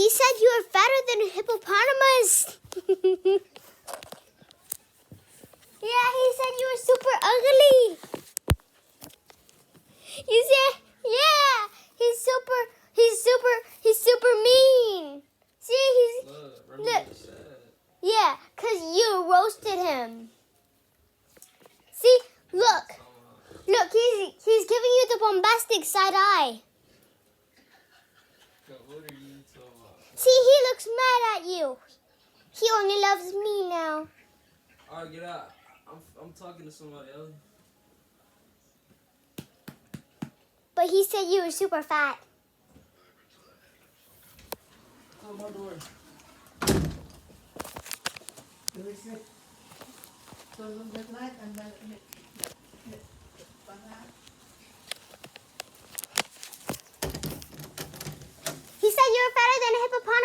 He said you were fatter than a hippopotamus. Yeah, he said you were super ugly. You said, yeah, he's super mean. See, look. Yeah, because you roasted him. See, look, he's giving you the bombastic side eye. What are you talking about? See, he looks mad at you. He only loves me now. All right, get out. I'm talking to somebody else. But he said you were super fat. Oh, my door. He said you were fatter than a hippopotamus.